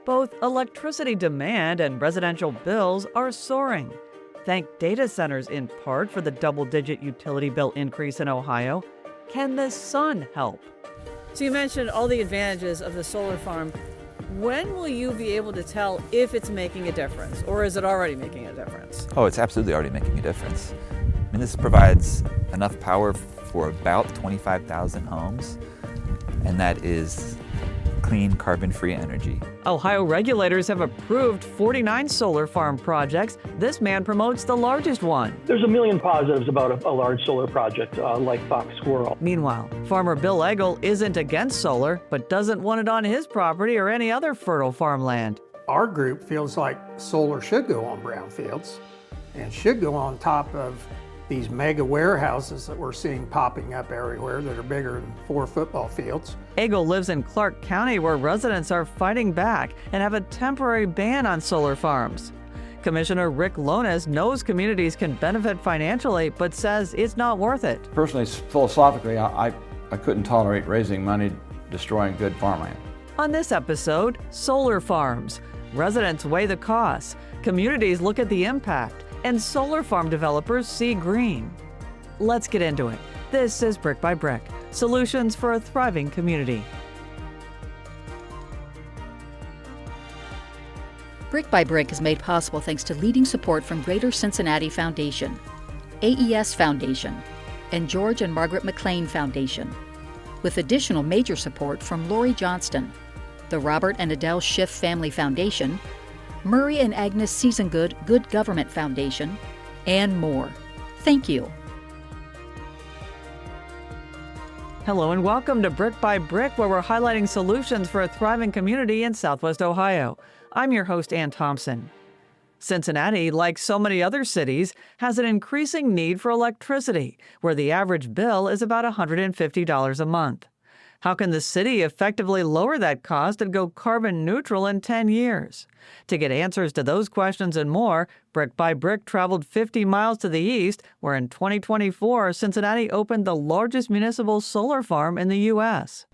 Both electricity demand and residential bills are soaring. Thank data centers in part for the double-digit utility bill increase in Ohio. Can the sun help? So you mentioned all the advantages of the solar farm. When will you be able to tell if it's making a difference, or is it already making a difference? Oh, it's absolutely already making a difference. I mean, this provides enough power for about 25,000 homes, and that is clean, carbon-free energy. Ohio regulators have approved 49 solar farm projects. This man promotes the largest one. There's a million positives about a large solar project like Fox Squirrel. Meanwhile, farmer Bill Agle isn't against solar, but doesn't want it on his property or any other fertile farmland. Our group feels like solar should go on brownfields and should go on top of these mega warehouses that we're seeing popping up everywhere that are bigger than 4 football fields. Agle lives in Clark County, where residents are fighting back and have a temporary ban on solar farms. Commissioner Rick Lohnes knows communities can benefit financially, but says it's not worth it. Personally, philosophically, I couldn't tolerate raising money destroying good farmland. On this episode, solar farms. Residents weigh the costs, communities look at the impact, and solar farm developers see green. Let's get into it. This is Brick by Brick, solutions for a thriving community. Brick by Brick is made possible thanks to leading support from Greater Cincinnati Foundation, AES Foundation, and George and Margaret McLean Foundation, with additional major support from Lori Johnston, the Robert and Adele Schiff Family Foundation, Murray and Agnes Seasongood Good Government Foundation, and more. Thank you. Hello and welcome to Brick by Brick, where we're highlighting solutions for a thriving community in Southwest Ohio. I'm your host, Ann Thompson. Cincinnati, like so many other cities, has an increasing need for electricity, where the average bill is about $150 a month. How can the city effectively lower that cost and go carbon neutral in 10 years? To get answers to those questions and more, Brick by Brick traveled 50 miles to the east, where in 2024, Cincinnati opened the largest municipal solar farm in the U.S.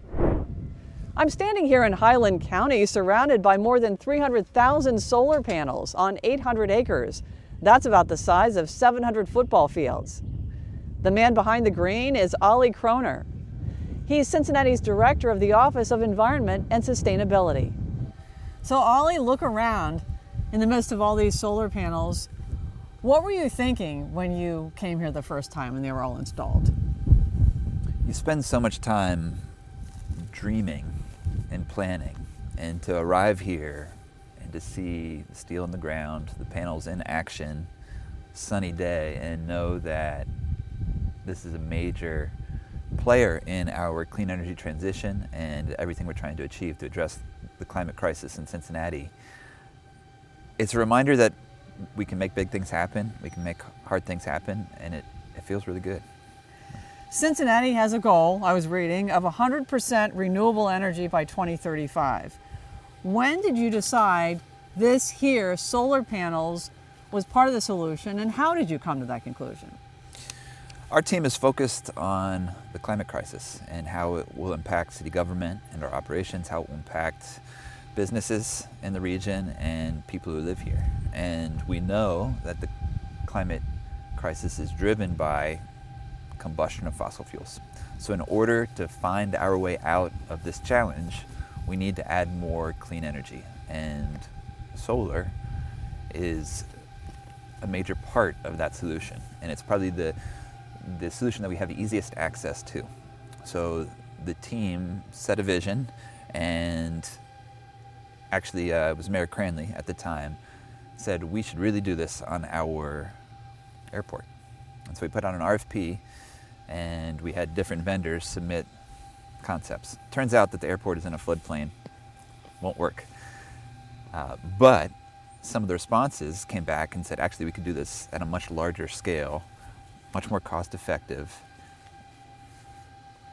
I'm standing here in Highland County, surrounded by more than 300,000 solar panels on 800 acres. That's about the size of 700 football fields. The man behind the green is Ollie Kroner. He's Cincinnati's director of the Office of Environment and Sustainability. So Ollie, look around in the midst of all these solar panels. What were you thinking when you came here the first time and they were all installed? You spend so much time dreaming and planning, and to arrive here and to see the steel in the ground, the panels in action, sunny day, and know that this is a major player in our clean energy transition and everything we're trying to achieve to address the climate crisis in Cincinnati. It's a reminder that we can make big things happen, we can make hard things happen, and it feels really good. Cincinnati has a goal, I was reading, of 100% renewable energy by 2035. When did you decide this here, solar panels, was part of the solution, and how did you come to that conclusion? Our team is focused on the climate crisis and how it will impact city government and our operations, how it will impact businesses in the region and people who live here. And we know that the climate crisis is driven by combustion of fossil fuels. So in order to find our way out of this challenge, we need to add more clean energy. And solar is a major part of that solution. And it's probably the solution that we have the easiest access to. So the team set a vision, and actually it was Mayor Cranley at the time said we should really do this on our airport. And so we put out an RFP, and we had different vendors submit concepts. Turns out that the airport is in a floodplain, won't work. But some of the responses came back and said actually we could do this at a much larger scale, much more cost effective.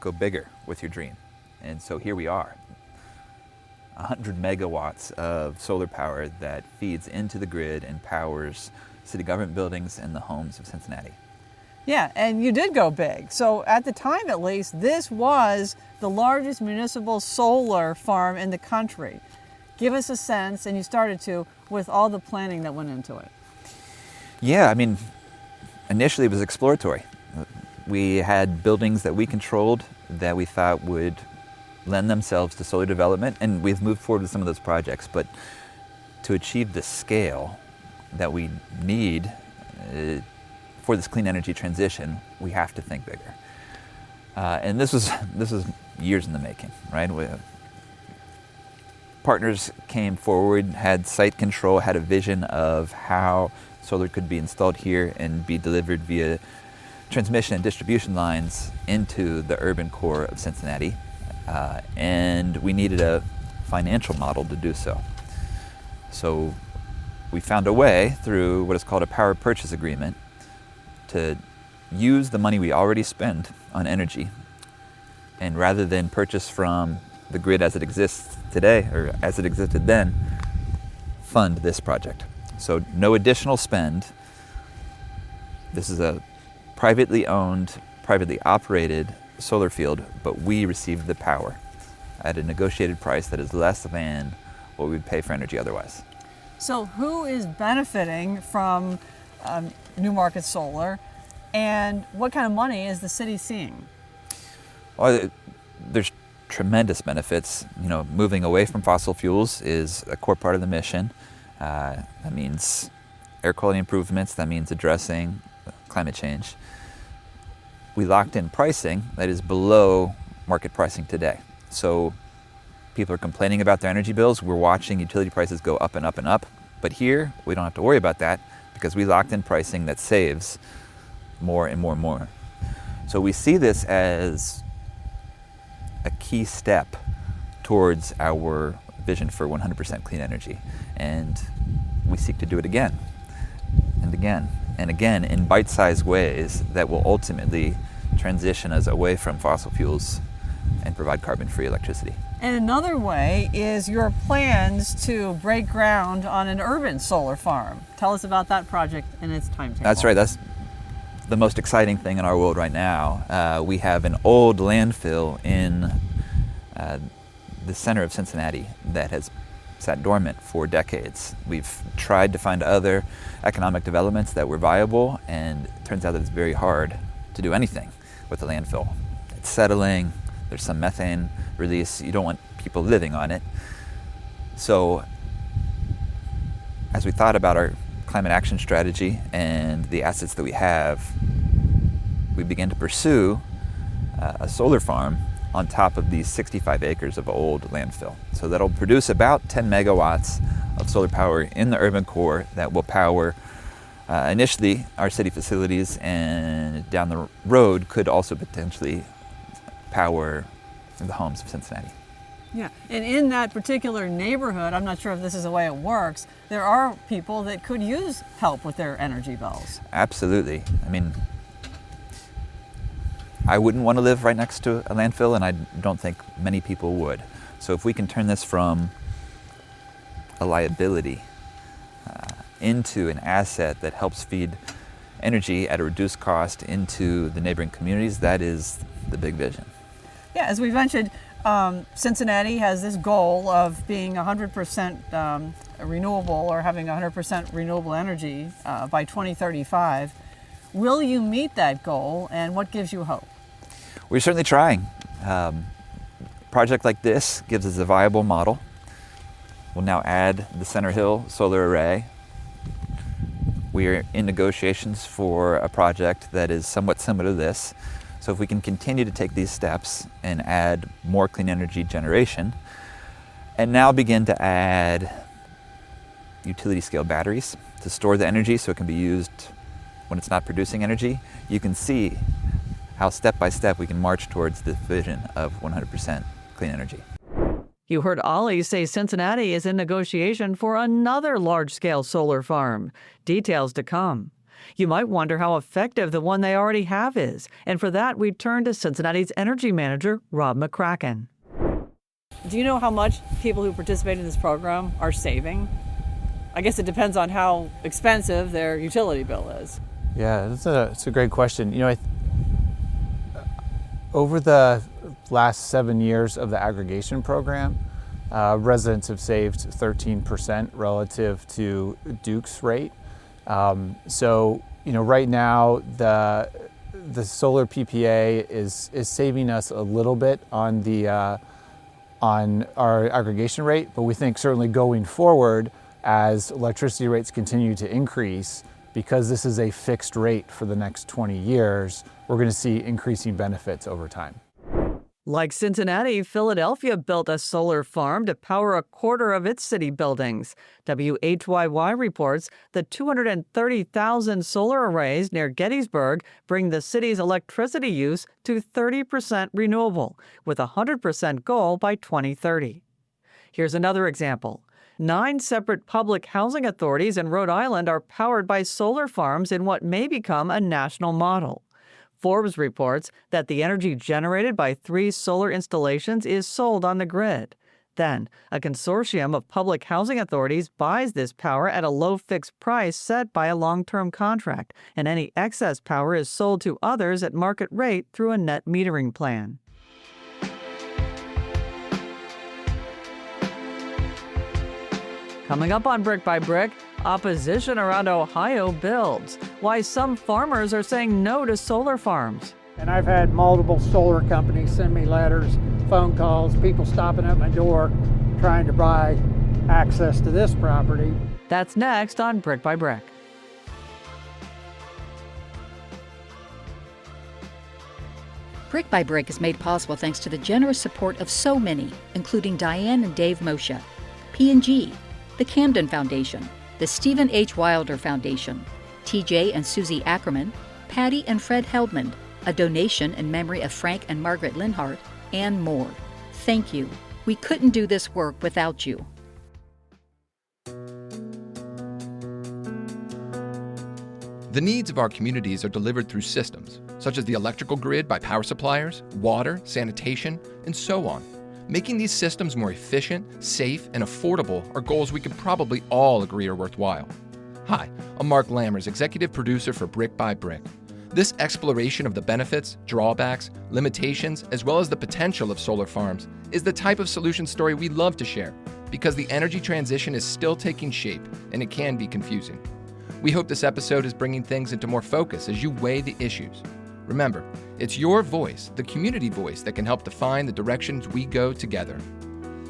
Go bigger with your dream. And so here we are, 100 megawatts of solar power that feeds into the grid and powers city government buildings and the homes of Cincinnati. Yeah, and you did go big. So at the time, at least, this was the largest municipal solar farm in the country. Give us a sense, and you started to, with all the planning that went into it. Yeah, I mean, initially it was exploratory. We had buildings that we controlled that we thought would lend themselves to solar development, and we've moved forward with some of those projects. But to achieve the scale that we need for this clean energy transition, we have to think bigger. And this was years in the making, right? Partners came forward, had site control, had a vision of how solar could be installed here and be delivered via transmission and distribution lines into the urban core of Cincinnati. And we needed a financial model to do so. So we found a way through what is called a power purchase agreement to use the money we already spend on energy, and rather than purchase from the grid as it exists today, or as it existed then, fund this project. So no additional spend. This is a privately owned, privately operated solar field, but we receive the power at a negotiated price that is less than what we would pay for energy otherwise. So who is benefiting from New Market Solar, and what kind of money is the city seeing? Well, there's tremendous benefits. Moving away from fossil fuels is a core part of the mission. That means air quality improvements, that means addressing climate change. We locked in pricing that is below market pricing today. So people are complaining about their energy bills. We're watching utility prices go up and up and up. But here, we don't have to worry about that because we locked in pricing that saves more and more and more. So we see this as a key step towards our vision for 100% clean energy. And we seek to do it again and again and again in bite-sized ways that will ultimately transition us away from fossil fuels and provide carbon-free electricity. And another way is your plans to break ground on an urban solar farm. Tell us about that project and its timetable. That's right. That's the most exciting thing in our world right now. We have an old landfill in the center of Cincinnati that has sat dormant for decades. We've tried to find other economic developments that were viable, and it turns out that it's very hard to do anything with the landfill. It's settling, there's some methane release, you don't want people living on it. So as we thought about our climate action strategy and the assets that we have, we began to pursue a solar farm on top of these 65 acres of old landfill. So that'll produce about 10 megawatts of solar power in the urban core that will power initially our city facilities, and down the road could also potentially power the homes of Cincinnati. Yeah, and in that particular neighborhood, I'm not sure if this is the way it works, there are people that could use help with their energy bills. Absolutely. I mean, I wouldn't want to live right next to a landfill, and I don't think many people would. So if we can turn this from a liability into an asset that helps feed energy at a reduced cost into the neighboring communities, that is the big vision. Yeah, as we mentioned, Cincinnati has this goal of being 100% renewable, or having 100% renewable energy by 2035. Will you meet that goal, and what gives you hope? We're certainly trying. A project like this gives us a viable model. We'll now add the Center Hill solar array. We are in negotiations for a project that is somewhat similar to this. So if we can continue to take these steps and add more clean energy generation, and now begin to add utility scale batteries to store the energy so it can be used when it's not producing energy, you can see how step by step we can march towards the vision of 100% clean energy. You heard Ollie say Cincinnati is in negotiation for another large-scale solar farm. Details to come. You might wonder how effective the one they already have is, and for that we turn to Cincinnati's energy manager, Rob McCracken. Do you know how much people who participate in this program are saving? I guess it depends on how expensive their utility bill is. Yeah, it's a great question. Over the last 7 years of the aggregation program, residents have saved 13% relative to Duke's rate. So, right now the solar PPA is saving us a little bit on on our aggregation rate, but we think certainly going forward, as electricity rates continue to increase, because this is a fixed rate for the next 20 years, we're going to see increasing benefits over time. Like Cincinnati, Philadelphia built a solar farm to power a quarter of its city buildings. WHYY reports the 230,000 solar arrays near Gettysburg bring the city's electricity use to 30% renewable, with a 100% goal by 2030. Here's another example. 9 separate public housing authorities in Rhode Island are powered by solar farms in what may become a national model. Forbes reports that the energy generated by 3 solar installations is sold on the grid. Then, a consortium of public housing authorities buys this power at a low fixed price set by a long-term contract, and any excess power is sold to others at market rate through a net metering plan. Coming up on Brick by Brick, opposition around Ohio builds. Why some farmers are saying no to solar farms. And I've had multiple solar companies send me letters, phone calls, people stopping at my door trying to buy access to this property. That's next on Brick by Brick. Brick by Brick is made possible thanks to the generous support of so many, including Diane and Dave Moshe, P&G, the Camden Foundation, the Stephen H. Wilder Foundation, TJ and Susie Ackerman, Patty and Fred Heldman, a donation in memory of Frank and Margaret Linhart, and more. Thank you. We couldn't do this work without you. The needs of our communities are delivered through systems, such as the electrical grid by power suppliers, water, sanitation, and so on. Making these systems more efficient, safe, and affordable are goals we can probably all agree are worthwhile. Hi, I'm Mark Lammers, Executive Producer for Brick by Brick. This exploration of the benefits, drawbacks, limitations, as well as the potential of solar farms is the type of solution story we love to share, because the energy transition is still taking shape and it can be confusing. We hope this episode is bringing things into more focus as you weigh the issues. Remember, it's your voice, the community voice, that can help define the directions we go together.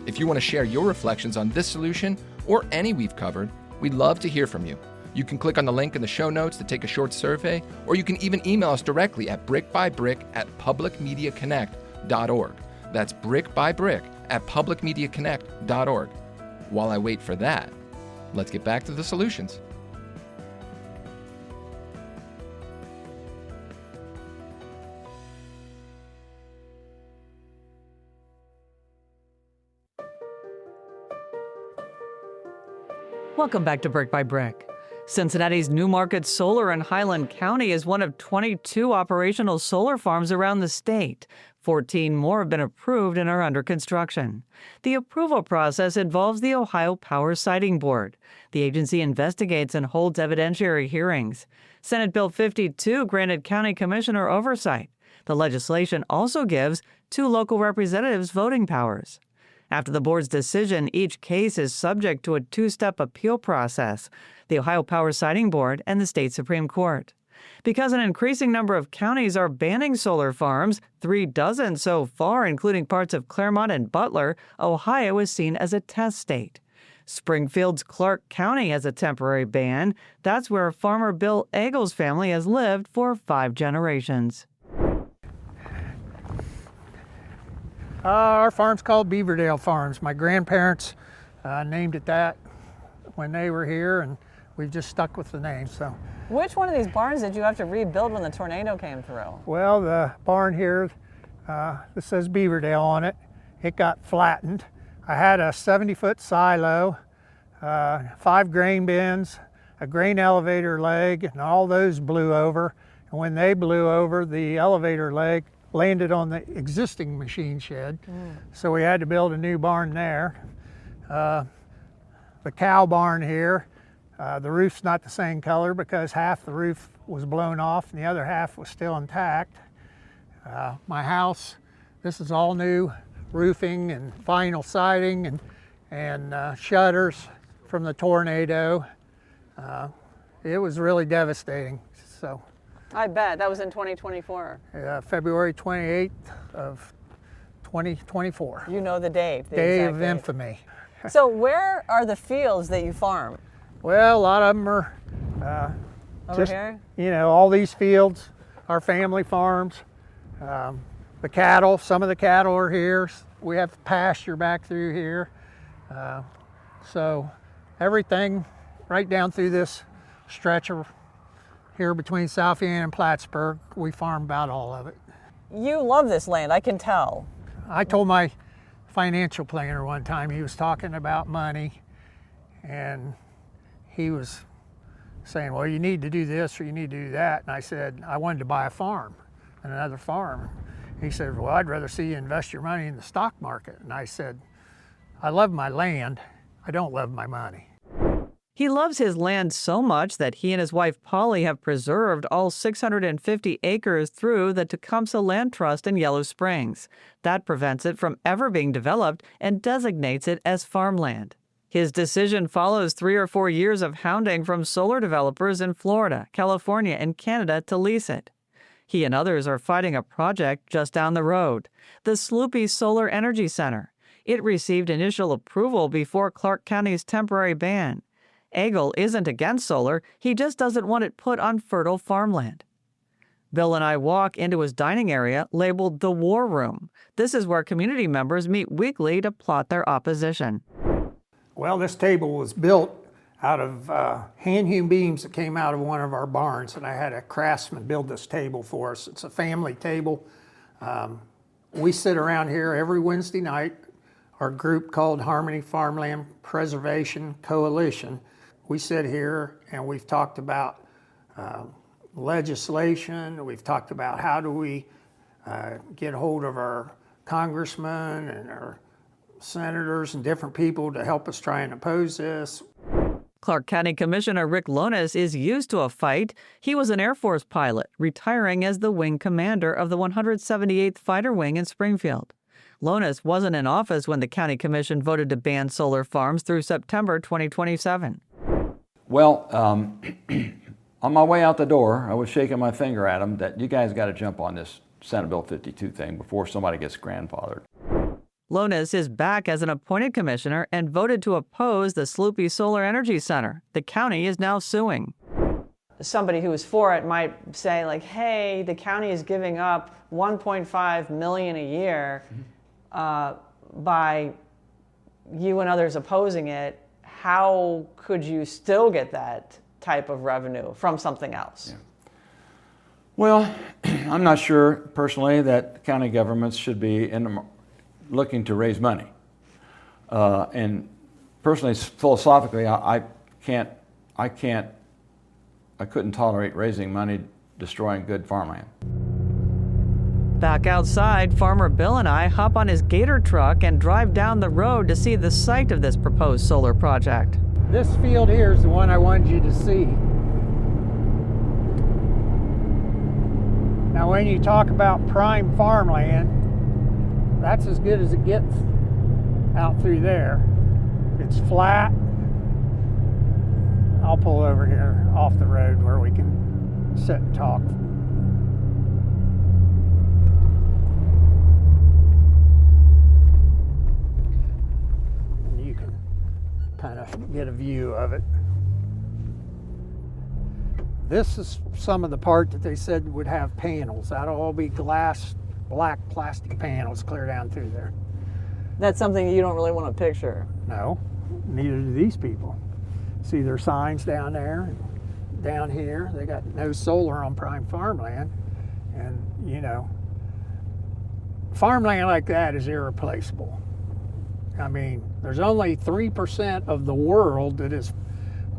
If you want to share your reflections on this solution or any we've covered, we'd love to hear from you. You can click on the link in the show notes to take a short survey, or you can even email us directly at brickbybrick@publicmediaconnect.org. That's brickbybrick@publicmediaconnect.org. While I wait for that, let's get back to the solutions. Welcome back to Brick by Brick. Cincinnati's Newmarket Solar in Highland County is one of 22 operational solar farms around the state. 14 more have been approved and are under construction. The approval process involves the Ohio Power Siting Board. The agency investigates and holds evidentiary hearings. Senate Bill 52 granted county commissioner oversight. The legislation also gives 2 local representatives voting powers. After the board's decision, each case is subject to a 2-step appeal process: the Ohio Power Siting Board and the state Supreme Court. Because an increasing number of counties are banning solar farms, 36 so far, including parts of Claremont and Butler, Ohio is seen as a test state. Springfield's Clark County has a temporary ban. That's where farmer Bill Agle's family has lived for 5 generations. Our farm's called Beaverdale Farms. My grandparents named it that when they were here, and we've just stuck with the name. So, Which one of these barns did you have to rebuild when the tornado came through? well, the barn here, this says Beaverdale on it. It got flattened. I had a 70-foot silo, 5 grain bins, a grain elevator leg, and all those blew over. And when they blew over, the elevator leg landed on the existing machine shed. So we had to build a new barn there. The cow barn here, the roof's not the same color because half the roof was blown off and the other half was still intact. My house, this is all new roofing and vinyl siding and shutters from the tornado. It was really devastating. So, I bet. That was in 2024. February 28th of 2024. You know the date. The Day exact of date. infamy. So where are the fields that you farm? Well, a lot of them are Over here? You know, all these fields are family farms. The cattle, some of the cattle are here. We have pasture back through here. So everything right down through this stretch of here between Southampton and Plattsburgh, we farm about all of it. You love this land, I can tell. I told my financial planner one time, he was talking about money, and he was saying, well, you need to do this or you need to do that. And I said, I wanted to buy a farm and another farm. He said, well, I'd rather see you invest your money in the stock market. And I said, I love my land, I don't love my money. He loves his land so much that he and his wife Polly have preserved all 650 acres through the Tecumseh Land Trust in Yellow Springs. That prevents it from ever being developed and designates it as farmland. His decision follows 3 or 4 years of hounding from solar developers in Florida, California, and Canada to lease it. He and others are fighting a project just down the road, the Sloopy Solar Energy Center. It received initial approval before Clark County's temporary ban. Agle isn't against solar, he just doesn't want it put on fertile farmland. Bill and I walk into his dining area labeled the War Room. This is where community members meet weekly to plot their opposition. Well, this table was built out of hand-hewn beams that came out of one of our barns, and I had a craftsman build this table for us. It's a family table. We sit around here every Wednesday night. Our group called Harmony Farmland Preservation Coalition. We sit here and we've talked about legislation. We've talked about how do we get hold of our congressmen and our senators and different people to help us try and oppose this. Clark County Commissioner Rick Lohnes is used to a fight. He was an Air Force pilot, retiring as the wing commander of the 178th Fighter Wing in Springfield. Lohnes wasn't in office when the county commission voted to ban solar farms through September 2027. Well, on my way out the door, I was shaking my finger at him that you guys got to jump on this Senate Bill 52 thing before somebody gets grandfathered. Lohnes is back as an appointed commissioner and voted to oppose the Sloopy Solar Energy Center. The county is now suing. Somebody who is for it might say, like, hey, the county is giving up $1.5 million a year by you and others opposing it. How could you still get that type of revenue from something else? Yeah. Well, I'm not sure personally that county governments should be looking to raise money. And personally, philosophically, I couldn't tolerate raising money destroying good farmland. Back outside, Farmer Bill and I hop on his Gator truck and drive down the road to see the site of this proposed solar project. This field here is the one I wanted you to see. Now, when you talk about prime farmland, that's as good as it gets out through there. It's flat. I'll pull over here off the road where we can sit and talk. And you can kind of get a view of it. This is some of the part that they said would have panels. That'll all be glass, black plastic panels clear down through there. That's something you don't really want to picture. No, neither do these people. See their signs down there, and down here. They got no solar on prime farmland. And, you know, farmland like that is irreplaceable. I mean, there's only 3% of the world that is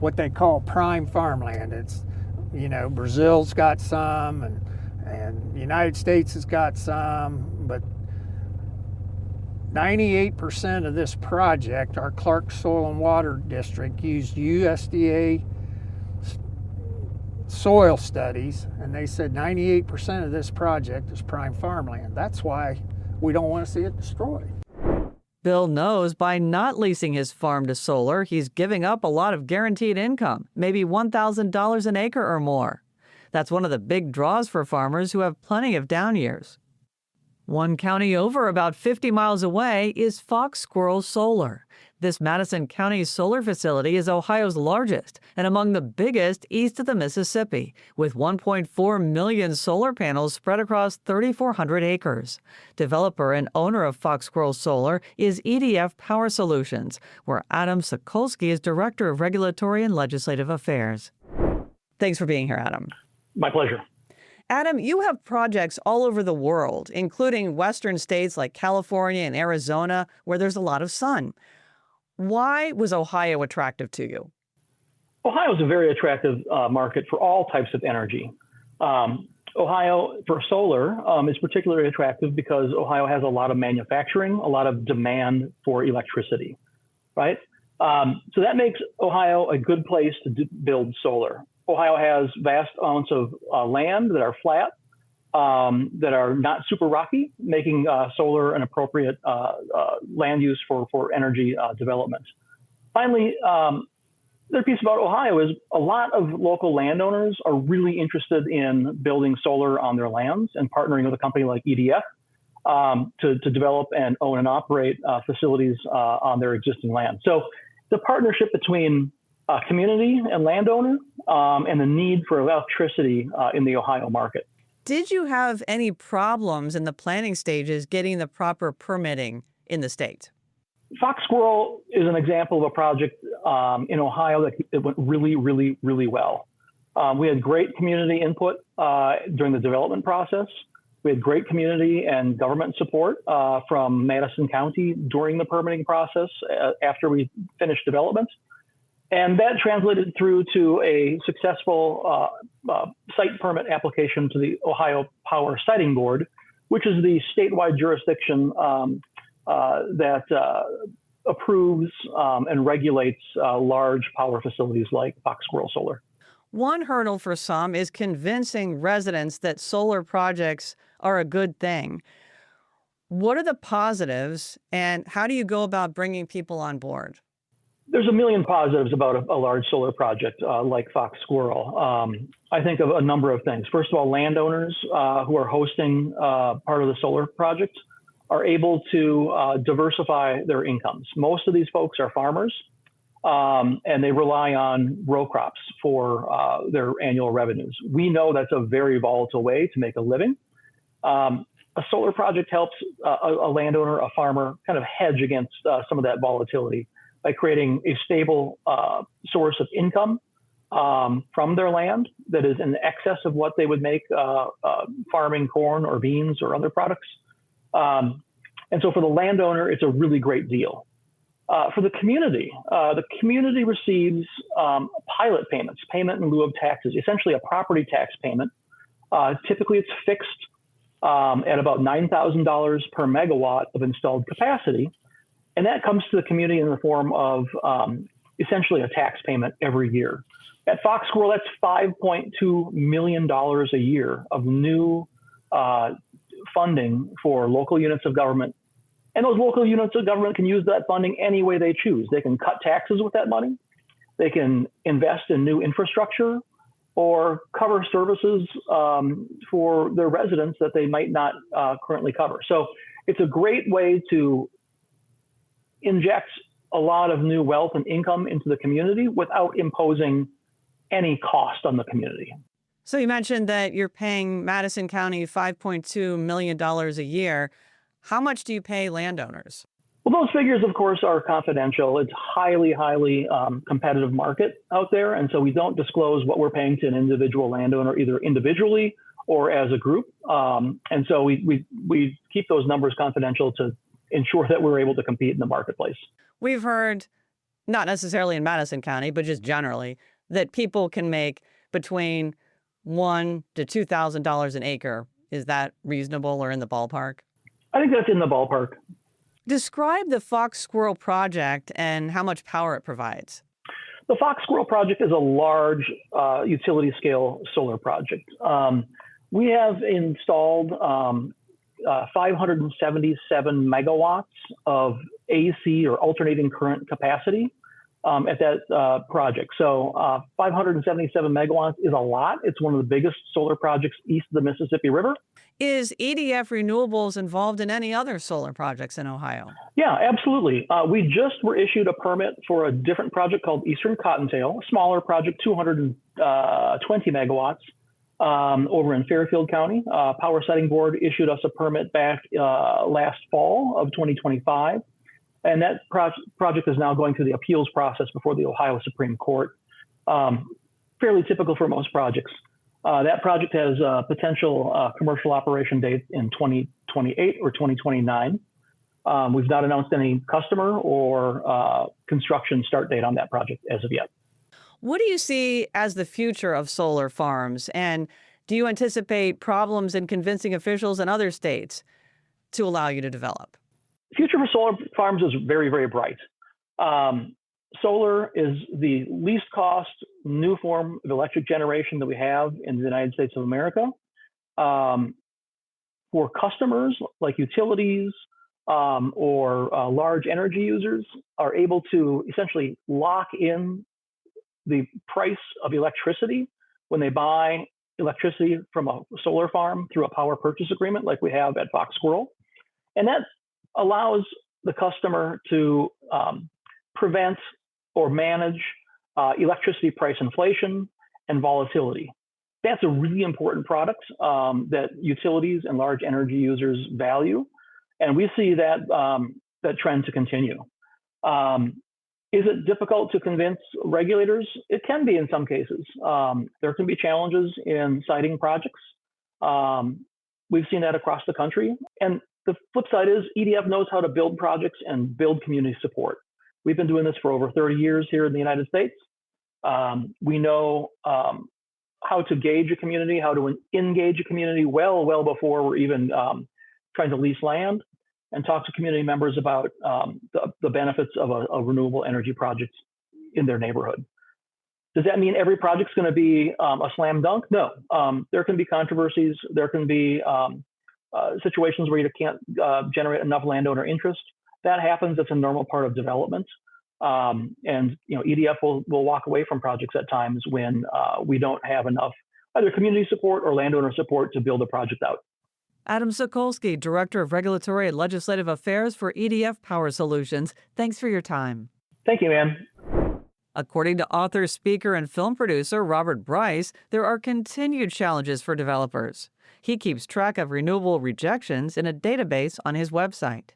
what they call prime farmland. It's, you know, Brazil's got some, and the United States has got some, but 98% of this project, our Clark Soil and Water District, used USDA soil studies, and they said 98% of this project is prime farmland. That's why we don't want to see it destroyed. Bill knows by not leasing his farm to solar, he's giving up a lot of guaranteed income, maybe $1,000 an acre or more. That's one of the big draws for farmers who have plenty of down years. One county over, about 50 miles away, is Fox Squirrel Solar. This Madison County solar facility is Ohio's largest and among the biggest east of the Mississippi, with 1.4 million solar panels spread across 3,400 acres. Developer and owner of Fox Squirrel Solar is EDF Power Solutions, where Adam Sokolski is Director of Regulatory and Legislative Affairs. Thanks for being here, Adam. My pleasure. Adam, you have projects all over the world, including western states like California and Arizona, where there's a lot of sun. Why was Ohio attractive to you? Ohio is a very attractive market for all types of energy. Ohio, for solar, is particularly attractive because Ohio has a lot of manufacturing, a lot of demand for electricity, right? So that makes Ohio a good place to build solar. Ohio has vast amounts of land that are flat, that are not super rocky, making solar an appropriate land use for energy development. Finally, the other piece about Ohio is a lot of local landowners are really interested in building solar on their lands and partnering with a company like EDF to develop and own and operate facilities on their existing land. So the partnership between community and landowner and the need for electricity in the Ohio market. Did you have any problems in the planning stages getting the proper permitting in the state? Fox Squirrel is an example of a project in Ohio that went really, really, really well. We had great community input during the development process. We had great community and government support from Madison County during the permitting process after we finished development. And that translated through to a successful site permit application to the Ohio Power Siting Board, which is the statewide jurisdiction that approves and regulates large power facilities like Fox Squirrel Solar. One hurdle for some is convincing residents that solar projects are a good thing. What are the positives, and how do you go about bringing people on board? There's a million positives about a large solar project like Fox Squirrel. I think of a number of things. First of all, landowners who are hosting part of the solar project are able to diversify their incomes. Most of these folks are farmers, and they rely on row crops for their annual revenues. We know that's a very volatile way to make a living. A solar project helps a landowner, a farmer, kind of hedge against some of that volatility by creating a stable source of income from their land that is in excess of what they would make farming corn or beans or other products. And so for the landowner, it's a really great deal. For the community receives pilot payments, payment in lieu of taxes, essentially a property tax payment. Typically, it's fixed at about $9,000 per megawatt of installed capacity. And that comes to the community in the form of essentially a tax payment every year. At Fox Squirrel, that's $5.2 million a year of new funding for local units of government. And those local units of government can use that funding any way they choose. They can cut taxes with that money. They can invest in new infrastructure or cover services for their residents that they might not currently cover. So it's a great way to inject a lot of new wealth and income into the community without imposing any cost on the community. So you mentioned that you're paying Madison County $5.2 million a year. How much do you pay landowners? Well, those figures, of course, are confidential. It's highly, highly competitive market out there. And so we don't disclose what we're paying to an individual landowner, either individually or as a group. And so we keep those numbers confidential to ensure that we're able to compete in the marketplace. We've heard, not necessarily in Madison County, but just generally, that people can make between $1,000 to $2,000 an acre. Is that reasonable or in the ballpark? I think that's in the ballpark. Describe the Fox Squirrel project and how much power it provides. The Fox Squirrel project is a large utility scale solar project. We have installed 577 megawatts of AC or alternating current capacity at that project. So 577 megawatts is a lot. It's one of the biggest solar projects east of the Mississippi River. Is EDF Renewables involved in any other solar projects in Ohio? Yeah, absolutely. We just were issued a permit for a different project called Eastern Cottontail, a smaller project, 220 megawatts over in Fairfield County. Power Siting Board issued us a permit back last fall of 2025. And that project is now going through the appeals process before the Ohio Supreme Court. Fairly typical for most projects. That project has a potential commercial operation date in 2028 or 2029. We've not announced any customer or construction start date on that project as of yet. What do you see as the future of solar farms? And do you anticipate problems in convincing officials in other states to allow you to develop? The future for solar farms is very, very bright. Solar is the least cost new form of electric generation that we have in the United States of America. For customers like utilities or large energy users are able to essentially lock in the price of electricity when they buy electricity from a solar farm through a power purchase agreement like we have at Fox Squirrel. And that allows the customer to prevent or manage electricity price inflation and volatility. That's a really important product that utilities and large energy users value, and we see that that trend to continue. Is it difficult to convince regulators? It can be in some cases. There can be challenges in siting projects. We've seen that across the country. And the flip side is EDF knows how to build projects and build community support. We've been doing this for over 30 years here in the United States. We know how to gauge a community, how to engage a community well before we're even trying to lease land, and talk to community members about the benefits of a renewable energy project in their neighborhood. Does that mean every project's going to be a slam dunk? No. There can be controversies. There can be situations where you can't generate enough landowner interest. That happens. It's a normal part of development. And EDF will walk away from projects at times when we don't have enough either community support or landowner support to build a project out. Adam Sokolski, Director of Regulatory and Legislative Affairs for EDF Power Solutions. Thanks for your time. Thank you, man. According to author, speaker, and film producer Robert Bryce, there are continued challenges for developers. He keeps track of renewable rejections in a database on his website.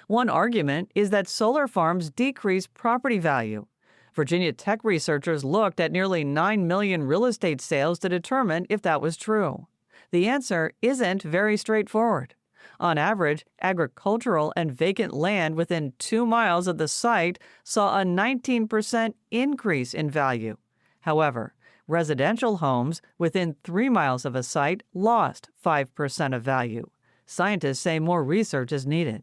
One argument is that solar farms decrease property value. Virginia Tech researchers looked at nearly 9 million real estate sales to determine if that was true. The answer isn't very straightforward. On average, agricultural and vacant land within 2 miles of the site saw a 19% increase in value. However, residential homes within 3 miles of a site lost 5% of value. Scientists say more research is needed.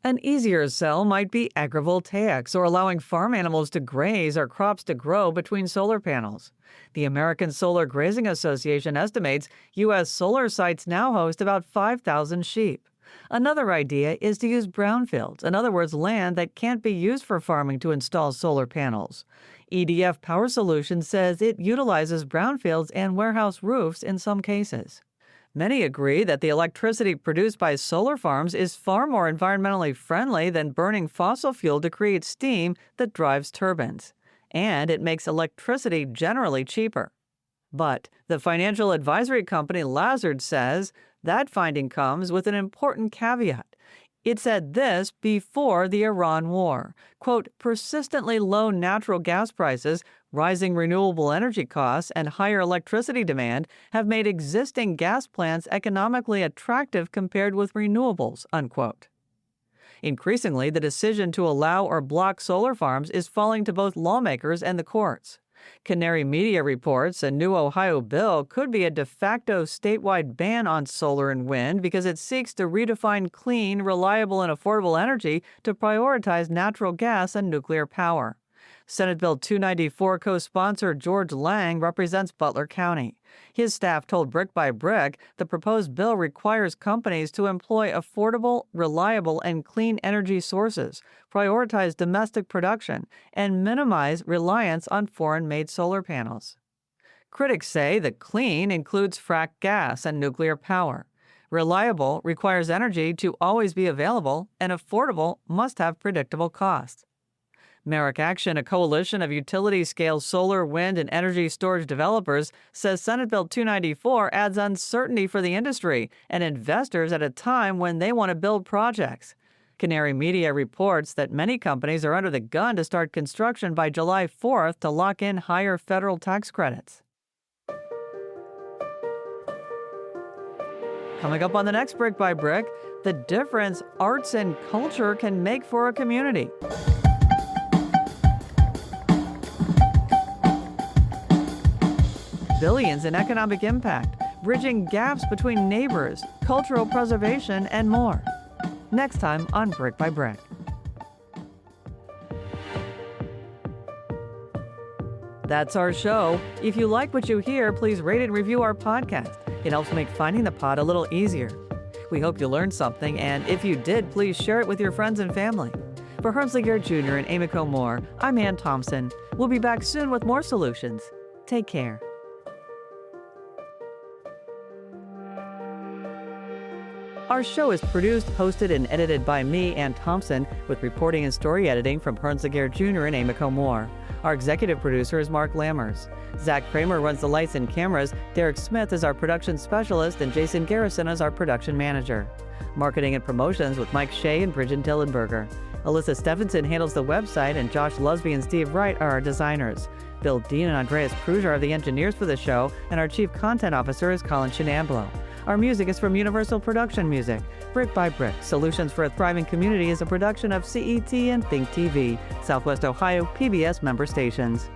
An easier sell might be agrivoltaics, or allowing farm animals to graze or crops to grow between solar panels. The American Solar Grazing Association estimates U.S. solar sites now host about 5,000 sheep. Another idea is to use brownfields, in other words, land that can't be used for farming, to install solar panels. EDF Power Solutions says it utilizes brownfields and warehouse roofs in some cases. Many agree that the electricity produced by solar farms is far more environmentally friendly than burning fossil fuel to create steam that drives turbines. And it makes electricity generally cheaper. But the financial advisory company Lazard says that finding comes with an important caveat. It said this before the Iran war. Quote, persistently low natural gas prices, rising renewable energy costs, and higher electricity demand have made existing gas plants economically attractive compared with renewables, unquote. Increasingly, the decision to allow or block solar farms is falling to both lawmakers and the courts. Canary Media reports a new Ohio bill could be a de facto statewide ban on solar and wind because it seeks to redefine clean, reliable, and affordable energy to prioritize natural gas and nuclear power. Senate Bill 294 co-sponsor George Lang represents Butler County. His staff told Brick by Brick the proposed bill requires companies to employ affordable, reliable, and clean energy sources, prioritize domestic production, and minimize reliance on foreign-made solar panels. Critics say that clean includes fracked gas and nuclear power. Reliable requires energy to always be available, and affordable must have predictable costs. Merrick Action, a coalition of utility-scale solar, wind, and energy storage developers, says Senate Bill 294 adds uncertainty for the industry and investors at a time when they want to build projects. Canary Media reports that many companies are under the gun to start construction by July 4th to lock in higher federal tax credits. Coming up on the next Brick by Brick, the difference arts and culture can make for a community. Billions in economic impact, bridging gaps between neighbors, cultural preservation, and more. Next time on Brick by Brick. That's our show. If you like what you hear, please rate and review our podcast. It helps make finding the pod a little easier. We hope you learned something, and if you did, please share it with your friends and family. For Hermsley Garrett Jr. and Amy Moore, I'm Ann Thompson. We'll be back soon with more solutions. Take care. Our show is produced, hosted, and edited by me, Ann Thompson, with reporting and story editing from Hermsley Garrett Jr. and Amy Moore. Our executive producer is Mark Lammers. Zach Kramer runs the lights and cameras, Derek Smith is our production specialist, and Jason Garrison is our production manager. Marketing and promotions with Mike Shea and Bridget Dillenberger. Alyssa Stephenson handles the website, and Josh Lusby and Steve Wright are our designers. Bill Dean and Andreas Pruger are the engineers for the show, and our chief content officer is Colin Shinamblo. Our music is from Universal Production Music. Brick by Brick, Solutions for a Thriving Community is a production of CET and Think TV, Southwest Ohio PBS member stations.